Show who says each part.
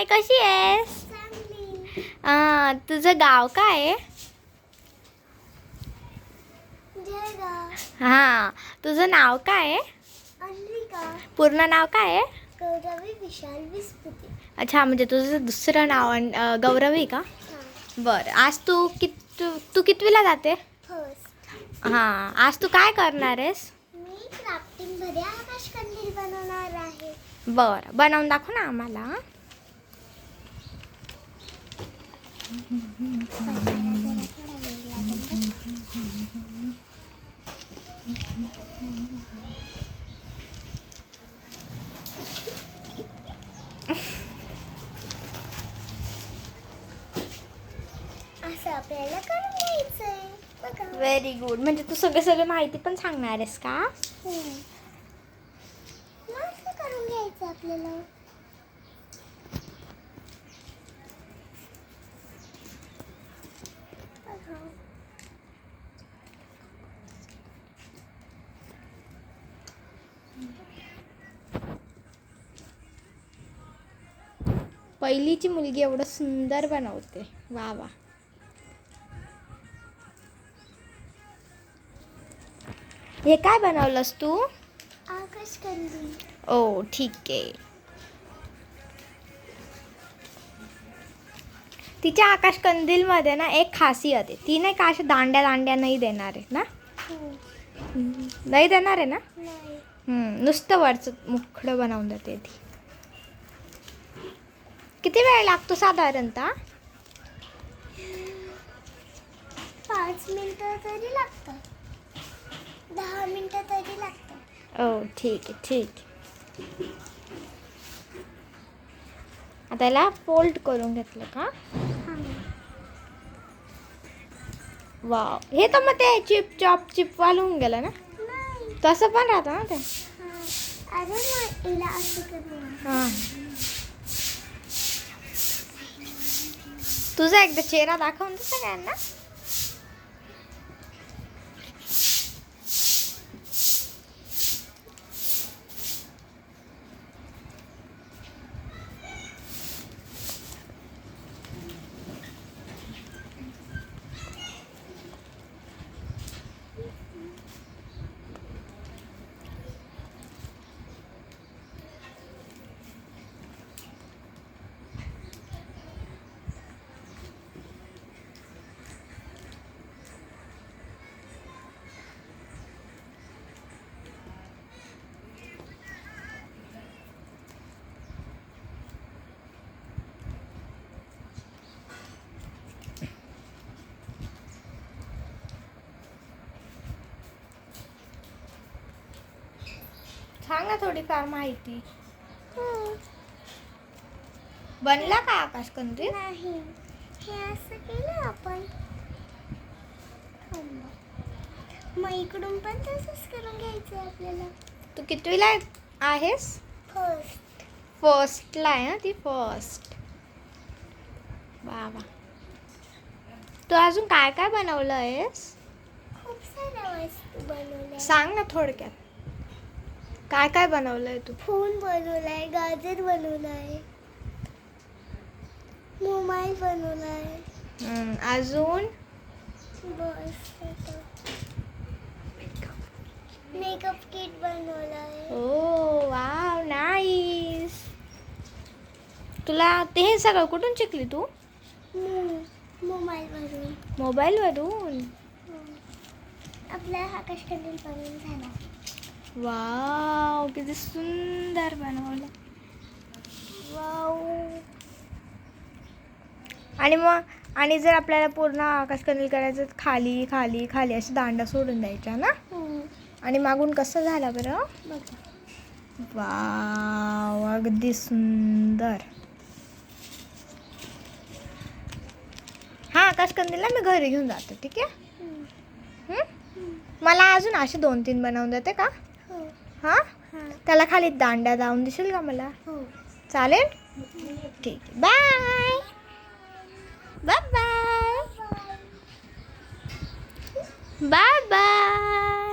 Speaker 1: हाय, कशी आहेस? तुझं गाव काय आहे? हां, तुझं नाव काय आहे? पूर्ण नाव काय आहे?
Speaker 2: गौरवी विशाल विस्पुते.
Speaker 1: अच्छा, म्हणजे तुझं दुसरं नाव गौरवी का? बरं, आज तू कितवीला जाते?
Speaker 2: फर्स्ट.
Speaker 1: हां, आज तू काय करणार आहेस?
Speaker 2: मी क्राफ्टिंग मध्ये आकाश कंदील बनवणार आहे.
Speaker 1: बरं, बनवून दाखव ना आम्हाला.
Speaker 2: असं आपल्याला करून घ्यायचंय. बघा.
Speaker 1: Very good. म्हणजे तू सगळी माहिती पण सांगणार आहेस का?
Speaker 2: मस्त करून घ्यायचं आपल्याला.
Speaker 1: पहिलीची मुलगी एवढं सुंदर बनवते. वा वा. हे काय बनवलंस तू?
Speaker 2: आकाश कंदील.
Speaker 1: ओ, ठीक आहे. तिच्या आकाश कंदील मध्ये ना एक खासियत आहे. ती नाही का अशा दांड्या नाही देणार आहे ना? नाही देणार आहे ना?
Speaker 2: नाही.
Speaker 1: नुसतं वरचं मुखडं बनवून देते ती. किती वेळ लागतो साधारणतः?
Speaker 2: 5 मिनिटं तरी लागतात. 10 मिनिटं तरी लागतात.
Speaker 1: ओ, ठीक आहे, ठीक आहे. आता याला फोल्ड करून घेतलं का? वाव, हे तर मग ते चिपवाल होऊन गेलं ना?
Speaker 2: नाही.
Speaker 1: तसं पण राहतं ना ते.
Speaker 2: अरे मग हिला असं करू.
Speaker 1: हां, तुझा एकदा चेहरा दाखवून दे सगळ्यांना. सांग ना थोडीफार माहिती. बनला का आकाश कंदील?
Speaker 2: नाही. हे असं केलं आपण. मग इकडून पण तसंच करून घ्यायचं आपल्याला.
Speaker 1: तू कितवीला आहेस?
Speaker 2: फर्स्ट.
Speaker 1: फर्स्टला आहे ना ती, फर्स्ट. वा वा. तू अजून काय काय बनवलं आहेस?
Speaker 2: खूप साऱ्या वस्तू बनवल्या.
Speaker 1: सांग ना थोडक्यात. काय काय बनवलंय तू?
Speaker 2: फोन बनवलाय, गाजर बनवलाय, मोबाईल बनवलाय.
Speaker 1: अजून?
Speaker 2: बस. मेकअप किट बनवलाय.
Speaker 1: ओ वाव, नाईस. तुला ते हे सगळं कुठून शिकली तू?
Speaker 2: मोबाईलवरून.
Speaker 1: मोबाईलवरून?
Speaker 2: आपला आकाश कंदील बनवून झाला.
Speaker 1: वाव, किती सुंदर बनवलं. वाव. आणि जर आपल्याला पूर्ण आकाश कंदील करायचं तर खाली खाली खाली अशी दांडा सोडून द्यायच्या ना? आणि मागून कसं झालं बरं? वाव, अगदी सुंदर. हा आकाश कंदीलला मी घरी घेऊन जाते, ठीक आहे? मला अजून असे 2-3 बनवून देते का? हां, त्याला खाली दांड्या लावून देशील का मला? चालेल? ठीक आहे. Bye bye bye bye bye.